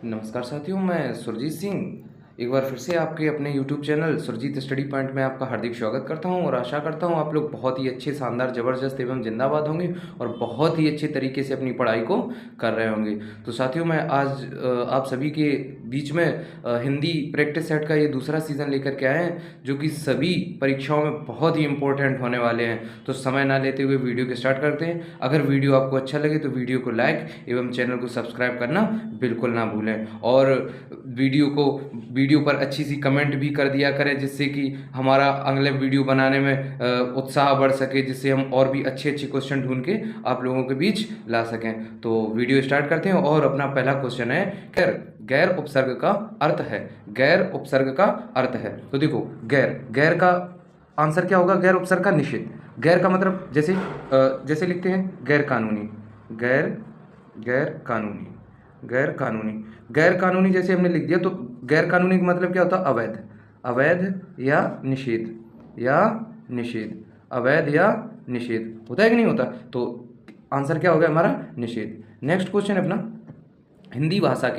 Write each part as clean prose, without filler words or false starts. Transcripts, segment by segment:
नमस्कार साथियों, मैं सुरजीत सिंह एक बार फिर से आपके अपने YouTube channel Surjeet study point में आपका हार्दिक स्वागत करता हूं और आशा करता हूं आप लोग बहुत ही अच्छे, शानदार, ज़बरदस्त एवं जिंदाबाद होंगे और बहुत ही अच्छे तरीके से अपनी पढ़ाई को कर रहे होंगे। तो साथियों, मैं आज आप सभी के बीच में हिंदी प्रैक्टिस सेट का ये दूसरा सीज़न लेकर के आए हैं, जो कि सभी परीक्षाओं में बहुत ही इंपॉर्टेंट होने वाले हैं। तो समय ना लेते हुए वीडियो को स्टार्ट करते हैं। अगर वीडियो आपको अच्छा लगे तो वीडियो को लाइक एवं चैनल को सब्सक्राइब करना बिल्कुल ना भूलें और वीडियो पर अच्छी सी कमेंट भी कर दिया करें, जिससे कि हमारा अगले वीडियो बनाने में उत्साह बढ़ सके, जिससे हम और भी अच्छे अच्छे क्वेश्चन ढूंढ के आप लोगों के बीच ला सकें। तो वीडियो स्टार्ट करते हैं और अपना पहला क्वेश्चन है गैर गैर उपसर्ग का अर्थ है। गैर उपसर्ग का अर्थ है। तो देखो, गैर गैर का आंसर क्या होगा? गैर उपसर्ग का निषेध। गैर का मतलब जैसे लिखते हैं गैर कानूनी, गैर कानूनी, गैर कानूनी, गैर कानूनी जैसे हमने लिख दिया। तो गैर कानूनी का मतलब क्या होता है? अवैध, अवैध या निषेध, अवैध या निषेध होता है कि नहीं होता? तो आंसर क्या हो गया हमारा? निषेध। नेक्स्ट क्वेश्चन है अपना, हिंदी भाषा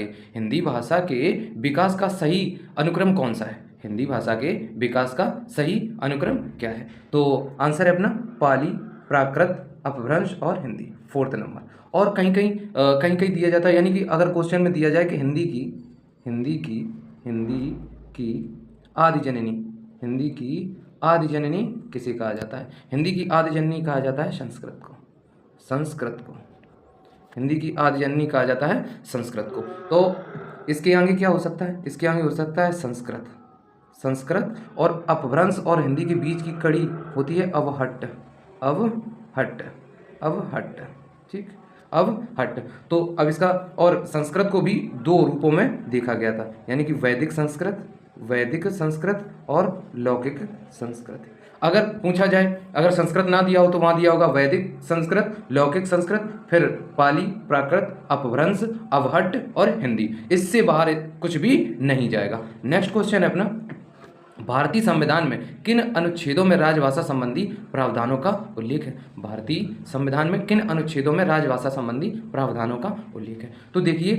के विकास का सही अनुक्रम कौन सा है? हिंदी भाषा के विकास का सही अनुक्रम क्या है? तो आंसर है अपना पाली, प्राकृत, अपभ्रंश और हिंदी, फोर्थ नंबर। और कहीं कहीं दिया जाता है, यानी कि अगर क्वेश्चन में दिया जाए कि हिंदी की आदि जननी, हिंदी की आदि जननी किसे कहा जाता है? हिंदी की आदि जननी कहा जाता है संस्कृत को। हिंदी की आदि जननी कहा जाता है संस्कृत को। तो इसके आगे क्या हो सकता है? इसके आगे हो सकता है संस्कृत और अपभ्रंश और हिंदी के बीच की कड़ी होती है अवहट्ट, ठीक, अवहट्ट। तो अब इसका, और संस्कृत को भी दो रूपों में देखा गया था, यानी कि वैदिक संस्कृत और लौकिक संस्कृत। अगर पूछा जाए, अगर संस्कृत ना दिया हो तो वहां दिया होगा वैदिक संस्कृत, लौकिक संस्कृत, फिर पाली, प्राकृत, अपभ्रंश, अवहट्ट और हिंदी। इससे बाहर कुछ भी नहीं जाएगा। नेक्स्ट क्वेश्चन है अपना, भारतीय संविधान में किन अनुच्छेदों में राजभाषा संबंधी प्रावधानों का उल्लेख है? भारतीय संविधान में किन अनुच्छेदों में राजभाषा संबंधी प्रावधानों का उल्लेख है? तो देखिए,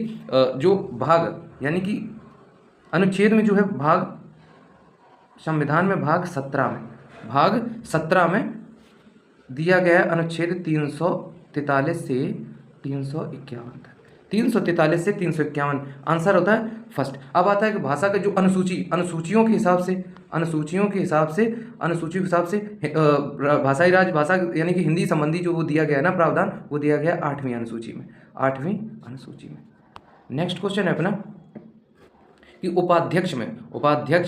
जो भाग, यानी कि अनुच्छेद में जो है भाग, संविधान में भाग 17 में दिया गया है अनुच्छेद 343 से 351 तक, 343 से 351 आंसर होता है फर्स्ट। अब आता है कि भाषा के जो अनुसूचियों के हिसाब से भाषाई राजभाषा यानी कि हिंदी संबंधी जो वो दिया गया है ना प्रावधान, वो दिया गया 8वीं अनुसूची में। नेक्स्ट क्वेश्चन है अपना कि उपाध्यक्ष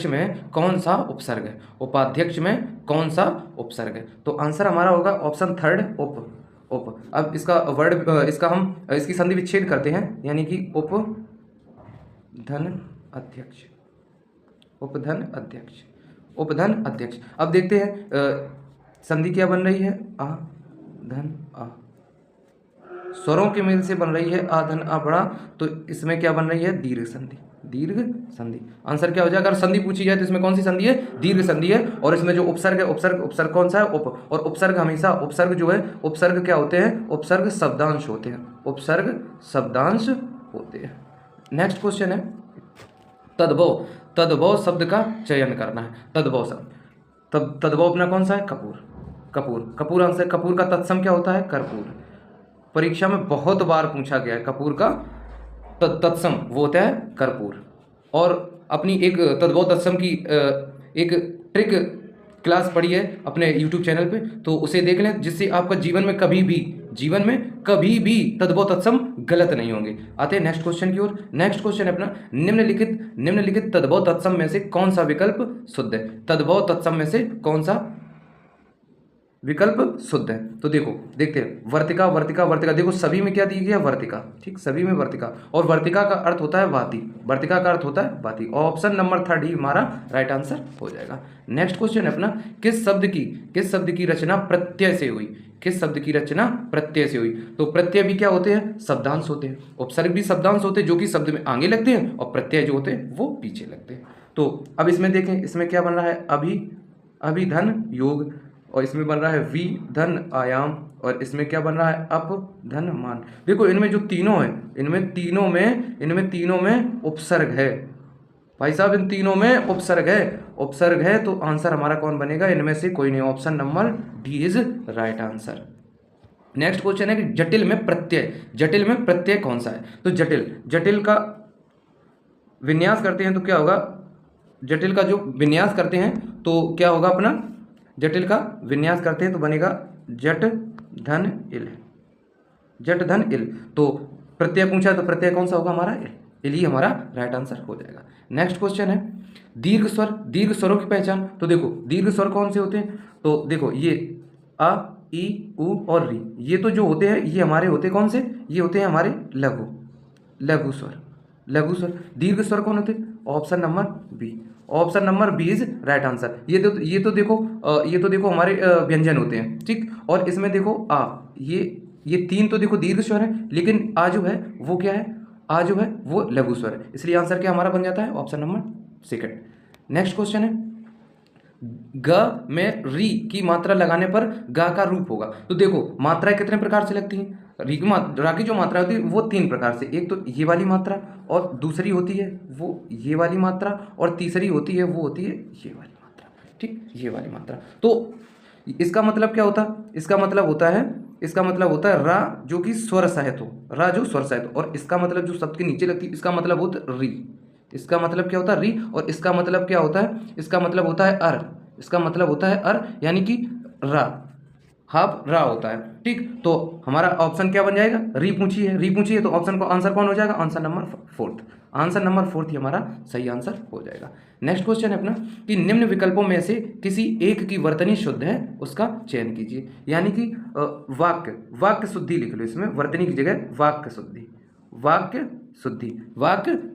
में कौन सा उपसर्ग है? उपाध्यक्ष में कौन सा उपसर्ग है? तो आंसर हमारा होगा ऑप्शन थर्ड, उप। अब इसका हम इसकी संधि विच्छेद करते हैं, यानी कि उपधन अध्यक्ष। अब देखते हैं संधि क्या बन रही है? आ धन आ, स्वरों के मेल से बन रही है आ धन आ बड़ा। तो इसमें क्या बन रही है? दीर्घ संधि। आंसर क्या हो जाएगा? अगर संधि पूछी जाए तो इसमें कौन सी संधि है? दीर्घ संधि है। और इसमें जो उपसर्ग है, उपसर्ग कौन सा है? उप। और उपसर्ग हमेशा, उपसर्ग क्या होते हैं? उपसर्ग शब्दांश होते हैं। नेक्स्ट क्वेश्चन है, तद्भव शब्द का चयन करना है। तद्भव शब्द, तद्भव अपना कौन सा है? कपूर आंसर। कपूर का तत्सम क्या होता है? कर्पूर। परीक्षा में बहुत बार पूछा गया है कपूर का तत्सम, वो होता है कर्पूर। और अपनी एक तद्भव तत्सम की एक ट्रिक क्लास पढ़ी है अपने YouTube चैनल पे, तो उसे देख लें, जिससे आपका जीवन में कभी भी तद्भव तत्सम गलत नहीं होंगे। आते हैं नेक्स्ट क्वेश्चन की ओर। नेक्स्ट क्वेश्चन है अपना, निम्नलिखित तद्भव तत्सम में से कौन सा विकल्प शुद्ध है? तद्भव तत्सम में से कौन सा विकल्प शुद्ध है? तो देखते हैं, वर्तिका। देखो सभी में क्या दी गया? वर्तिका, ठीक, सभी में वर्तिका। और वर्तिका का अर्थ होता है वाती। ऑप्शन नंबर थर्ड ही हमारा राइट आंसर हो जाएगा। नेक्स्ट क्वेश्चन है अपना, किस शब्द की रचना प्रत्यय से हुई? तो प्रत्यय भी क्या होते हैं? शब्दांश होते हैं। उपसर्ग भी शब्दांश होते हैं, जो कि शब्द में आगे लगते हैं, और प्रत्यय जो होते हैं वो पीछे लगते हैं। तो अब इसमें देखें, इसमें क्या बन रहा है? अभिधन योग, और इसमें बन रहा है वी धन आयाम, और इसमें क्या बन रहा है अप धन मान। देखो इनमें जो तीनों है, इनमें तीनों में उपसर्ग है भाई साहब, इन तीनों में उपसर्ग है तो आंसर हमारा कौन बनेगा, इनमें से कोई नहीं, option number D is right answer. Next question है कि जटिल में प्रत्यय कौन सा है। तो जटिल का विन्यास करते हैं तो क्या होगा, जटिल का जो विन्यास करते हैं तो क्या होगा अपना, जटिल का विन्यास करते हैं तो बनेगा जट धन इल। तो प्रत्यय पूछा तो प्रत्यय कौन सा होगा हमारा, इल ही हमारा राइट आंसर हो जाएगा। नेक्स्ट क्वेश्चन है दीर्घ स्वरों की पहचान। तो देखो दीर्घ स्वर कौन से होते हैं, तो देखो ये अ ई उ और री, ये तो जो होते हैं ये हमारे होते कौन से, ये होते हैं हमारे लघु स्वर। दीर्घ स्वर कौन होते, option number B is right answer. ये तो देखो हमारे व्यंजन होते हैं, ठीक। और इसमें देखो आ, ये तीन तो देखो दीर्घ स्वर है, लेकिन आ जो है वो क्या है, आ जो है वो लघु स्वर है, इसलिए आंसर क्या हमारा बन जाता है option number second. Next question है ग में री की मात्रा लगाने पर ग का रूप होगा। तो देखो मात्राएं कितने प्रकार से लगती हैं, रा की जो मात्रा होती है वो तीन प्रकार से, एक तो ये वाली मात्रा, और दूसरी होती है वो ये वाली मात्रा, और तीसरी होती है वो होती है ये वाली मात्रा, ठीक, ये वाली मात्रा। तो इसका मतलब क्या होता, इसका मतलब होता है रा जो कि स्वर सहित हो, रा जो स्वर सहित हो, और इसका मतलब जो शब्द के नीचे लगती है इसका मतलब होता है री, इसका मतलब क्या होता है री, और इसका मतलब क्या होता है, इसका मतलब होता है अर, यानी कि रा, हाफ रा होता है, ठीक। तो हमारा ऑप्शन क्या बन जाएगा, री पूछी है तो ऑप्शन को आंसर कौन हो जाएगा, आंसर नंबर फोर्थ ही हमारा सही आंसर हो जाएगा। नेक्स्ट क्वेश्चन है अपना कि निम्न विकल्पों में से किसी एक की वर्तनी शुद्ध है उसका चयन कीजिए। यानी कि वाक्य शुद्धि लिख लो, इसमें वर्तनी की जगह वाक्य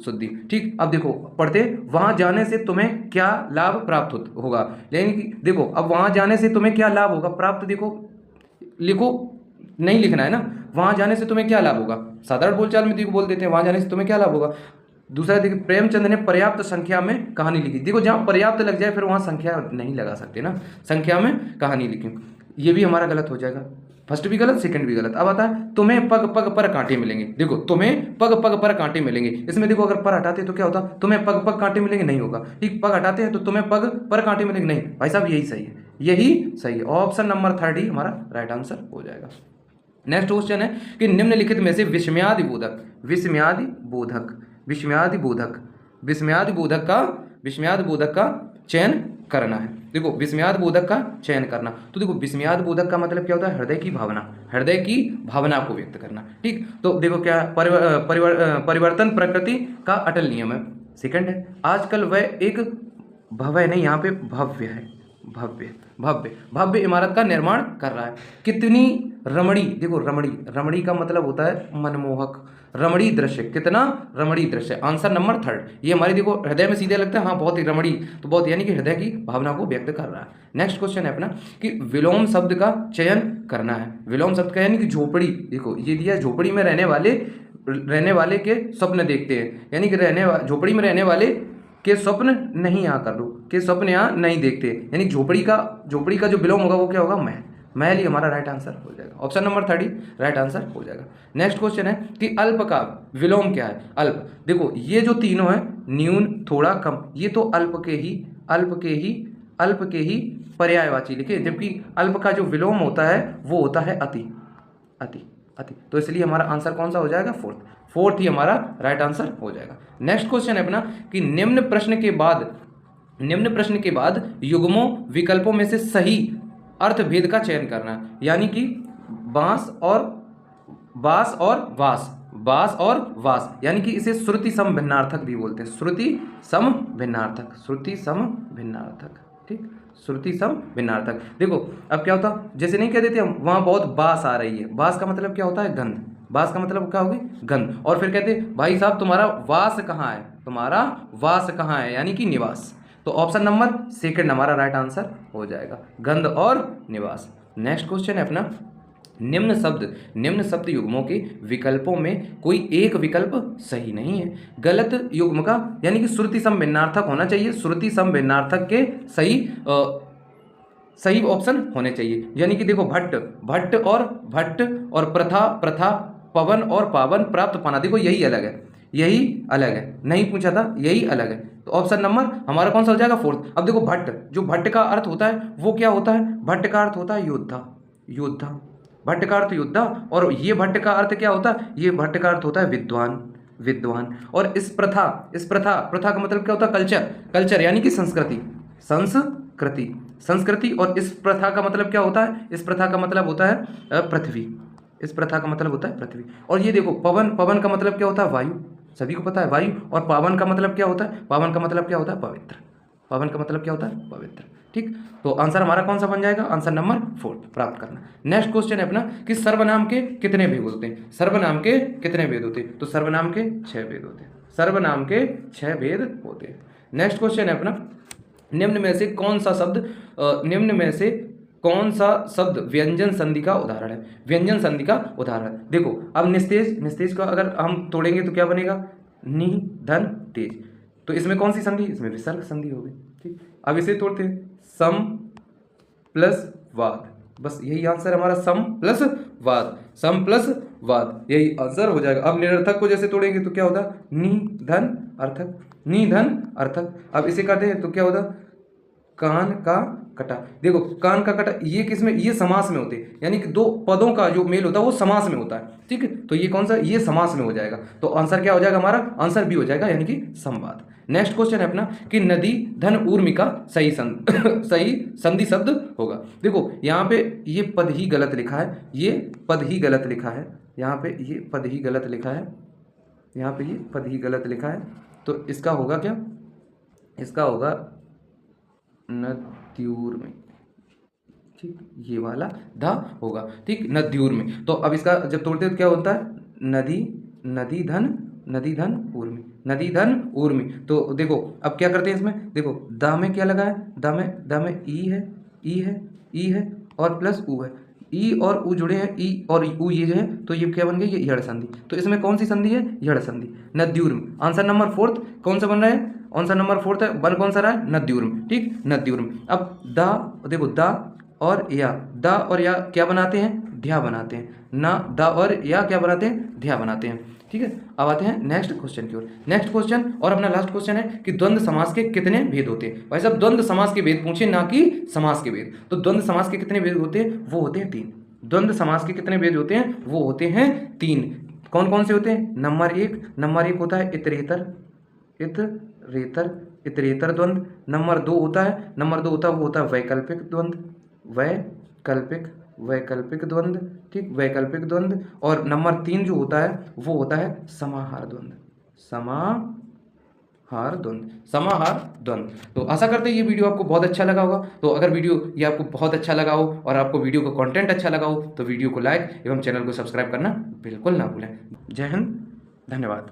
शुद्धि, ठीक। अब देखो पढ़ते, वहां जाने से तुम्हें क्या लाभ प्राप्त होगा, यानी कि देखो अब वहां जाने से तुम्हें क्या लाभ होगा प्राप्त, देखो लिखो, नहीं लिखना है ना, वहां जाने से तुम्हें क्या लाभ होगा, साधारण बोलचाल में देखो बोल देते हैं वहां जाने से तुम्हें क्या लाभ होगा। दूसरा देखिए प्रेमचंद ने पर्याप्त संख्या में कहानी लिखी, देखो जहां पर्याप्त लग जाए फिर वहां संख्या नहीं लगा सकते ना, संख्या में कहानी लिखी, ये भी हमारा गलत हो जाएगा, फर्स्ट भी गलत सेकंड भी गलत। अब आता है तुम्हें पग पग पर कांटे मिलेंगे, देखो तुम्हें पग पग पर कांटे मिलेंगे, इसमें देखो अगर पर हटाते तो क्या होता, तुम्हें पग पग कांटे मिलेंगे, नहीं होगा, ठीक। पग हटाते हैं तो तुम्हें पग पर कांटे मिलेंगे, नहीं भाई साहब यही सही है, ऑप्शन नंबर थर्ड ही हमारा राइट आंसर हो जाएगा। नेक्स्ट क्वेश्चन है कि निम्नलिखित में से विस्मयादि बोधक का चयन करना है। देखो विस्मयाद बोधक का चयन करना, तो देखो विस्मयाद बोधक का मतलब क्या होता है, हृदय की भावना को व्यक्त करना, ठीक। तो देखो क्या परिवर्तन प्रकृति का अटल नियम है, सेकंड है आजकल वह एक भव्य नहीं, यहाँ पे भव्य है, भव्य इमारत का निर्माण कर रहा है। कितनी रमणी, देखो रमणी का मतलब होता है मनमोहक, रमणी दृश्य, कितना रमणी दृश्य, आंसर नंबर थर्ड, ये हमारी देखो हृदय में सीधे लगता है, हाँ बहुत ही रमणी, तो बहुत यानी कि हृदय की भावना को व्यक्त कर रहा है। नेक्स्ट क्वेश्चन है अपना कि विलोम शब्द का चयन करना है। विलोम शब्द का यानी कि झोपड़ी, देखो ये दिया झोपड़ी में रहने वाले के स्वप्न देखते हैं, यानी कि झोपड़ी में रहने वाले के स्वप्न नहीं यहाँ कर लो, के स्वप्न यहाँ नहीं देखते, यानी झोपड़ी का जो विलोम होगा वो क्या होगा, महल ही हमारा राइट आंसर हो जाएगा, ऑप्शन नंबर 30 राइट आंसर हो जाएगा। नेक्स्ट क्वेश्चन है कि अल्प का विलोम क्या है। अल्प, देखो ये जो तीनों है न्यून, थोड़ा, कम, ये तो अल्प के ही पर्यायवाची लिखे, जबकि अल्प का जो विलोम होता है वो होता है अति, तो इसलिए हमारा आंसर कौन सा हो जाएगा, फोर्थ ही हमारा राइट आंसर हो जाएगा। नेक्स्ट क्वेश्चन है अपना कि निम्न प्रश्न के बाद युग्मों विकल्पों में से सही अर्थभेद का चयन करना, यानी कि बांस और वास, यानी कि इसे श्रुति सम भिन्नार्थक भी बोलते हैं, श्रुति सम भिन्नार्थक, ठीक, श्रुति सम भिन्नार्थक। देखो अब क्या होता, जैसे नहीं कह देते हम वहां बहुत बास आ रही है, बास का मतलब क्या होता है, गंध, बास का मतलब क्या होगी, गंध, और फिर कहते भाई साहब तुम्हारा वास कहाँ है, यानी कि निवास, तो ऑप्शन नंबर सेकंड हमारा राइट आंसर हो जाएगा, गंध और निवास। नेक्स्ट क्वेश्चन है अपना निम्न शब्द युग्मों के विकल्पों में कोई एक विकल्प सही नहीं है। गलत युग्म का यानी कि श्रुति सम भिन्नार्थक होना चाहिए, श्रुति सम भिन्नार्थक के सही सही ऑप्शन होने चाहिए। यानी कि देखो भट्ट, भट्ट और प्रथा, प्रथा, पवन और पावन, प्राप्त पाना, देखो यही अलग है, यही अलग है, नहीं पूछा था, यही अलग है। तो ऑप्शन नंबर हमारा कौन सा हो जाएगा? फोर्थ। अब देखो भट्ट, जो भट्ट का अर्थ होता है वो क्या होता है? भट्ट का अर्थ होता है योद्धा, योद्धा, भट्ट का अर्थ योद्धा। और ये भट्ट का अर्थ क्या होता है? ये भट्ट का अर्थ होता है विद्वान, विद्वान। और इस प्रथा, इस प्रथा, प्रथा का मतलब क्या होता है? कल्चर, कल्चर यानी कि संस्कृति, संस्कृति, संस्कृति। और इस प्रथा का मतलब क्या होता है? इस प्रथा का मतलब होता है पृथ्वी, इस प्रथा का मतलब होता है पृथ्वी। और ये देखो पवन, पवन का मतलब क्या होता है? वायु, सभी को पता है वायु। और पावन का मतलब क्या होता है? पावन का मतलब क्या होता है? पवित्र, पावन का मतलब क्या होता है? पवित्र। ठीक, तो आंसर हमारा कौन सा बन जाएगा? आंसर नंबर 4 प्राप्त करना। नेक्स्ट क्वेश्चन है अपना कि सर्वनाम के कितने भेद होते हैं? सर्वनाम के कितने भेद होते हैं? तो सर्वनाम के 6 भेद होते हैं, सर्वनाम के 6 भेद होते हैं। नेक्स्ट क्वेश्चन है अपना, निम्न में से कौन सा शब्द, निम्न में से कौन सा शब्द व्यंजन संधि का उदाहरण है? व्यंजन संधि का उदाहरण देखो। अब निस्तेज, निस्तेज का अगर हम तोड़ेंगे तो क्या बनेगा? नि धन तेज। तो इसमें कौन सी संधि? इसमें विसर्ग संधि होगी। ठीक, अब इसे तोड़ते हैं, सम प्लस वाद, बस यही आंसर हमारा, सम प्लस वाद, सम प्लस वाद, यही आंसर हो जाएगा। अब निरर्थक को जैसे तोड़ेंगे तो क्या होता? नि धन अर्थक, नि धन अर्थक। अब इसे करते हैं तो क्या होता? कान का कटा। देखो कान का कटा, ये किसमें? ये समास में होते हैं, यानी कि दो पदों का जो मेल होता है वो समास में होता है। ठीक है, तो ये कौन सा? ये समास में हो जाएगा। तो आंसर क्या हो जाएगा हमारा? आंसर बी हो जाएगा, यानी कि संवाद। नेक्स्ट क्वेश्चन है अपना कि नदी धन ऊर्मी का सही सही संधि शब्द होगा। देखो यहाँ पे ये पद ही गलत लिखा है, ये पद ही गलत लिखा है, यहाँ पे ये पद ही गलत लिखा है, यहाँ पे ये पद ही गलत लिखा है। तो इसका होगा क्या? इसका होगा नद्यूर में। ठीक, ये वाला धा होगा। ठीक, नद्यूर में। तो अब इसका जब तोड़ते हैं तो क्या होता है? नदी, नदी धन, नदी धन ऊर्मी, नदी धन ऊर्मी। तो देखो अब क्या करते हैं इसमें, देखो दा में क्या लगा है? दा में ई है, ई है, ई है और प्लस ऊ है, ई और ऊ जुड़े हैं, ई और ऊ ये जो है, तो ये क्या बन गई? ये यड़ संधि। तो इसमें कौन सी संधि है? यड़ संधि, नद्यूर्म। आंसर नंबर 4 कौन सा बन रहा है? आंसर नंबर 4 है, बन कौन सा रहा है? नद्यूर्म। ठीक, नद्यूर्म। अब दा, देखो दा और या, दा और या क्या बनाते हैं? ध्या बनाते हैं ना, दा और या क्या बनाते हैं? ध्या बनाते हैं। ठीक है, अब आते हैं नेक्स्ट क्वेश्चन की ओर। नेक्स्ट क्वेश्चन और अपना लास्ट क्वेश्चन है कि द्वंद्व समास के कितने भेद होते हैं? भाई साहब द्वंद्व समास के भेद पूछे, ना कि समास के भेद। तो द्वंद्व समास के कितने भेद होते हैं? वो होते हैं 3। द्वंद्व समास के कितने भेद होते हैं? वो होते हैं 3। कौन कौन से होते हैं? नंबर 1 होता है इतरेतर, इतरेतर, इतरेतर द्वंद्व। नंबर 2 होता है, नंबर 2 होता है वो होता है वैकल्पिक द्वंद्व, वैकल्पिक, वैकल्पिक द्वंद्व। ठीक, वैकल्पिक द्वंद्व। और नंबर 3 जो होता है वो होता है समाहार द्वंद्व, समाहार द्वंद्व, समाहार द्वंद्व। तो आशा करते हैं ये वीडियो आपको बहुत अच्छा लगा होगा। तो अगर वीडियो ये आपको बहुत अच्छा लगा हो और आपको वीडियो का कंटेंट अच्छा लगा हो तो वीडियो को लाइक एवं चैनल को सब्सक्राइब करना बिल्कुल ना भूलें। जय हिंद, धन्यवाद।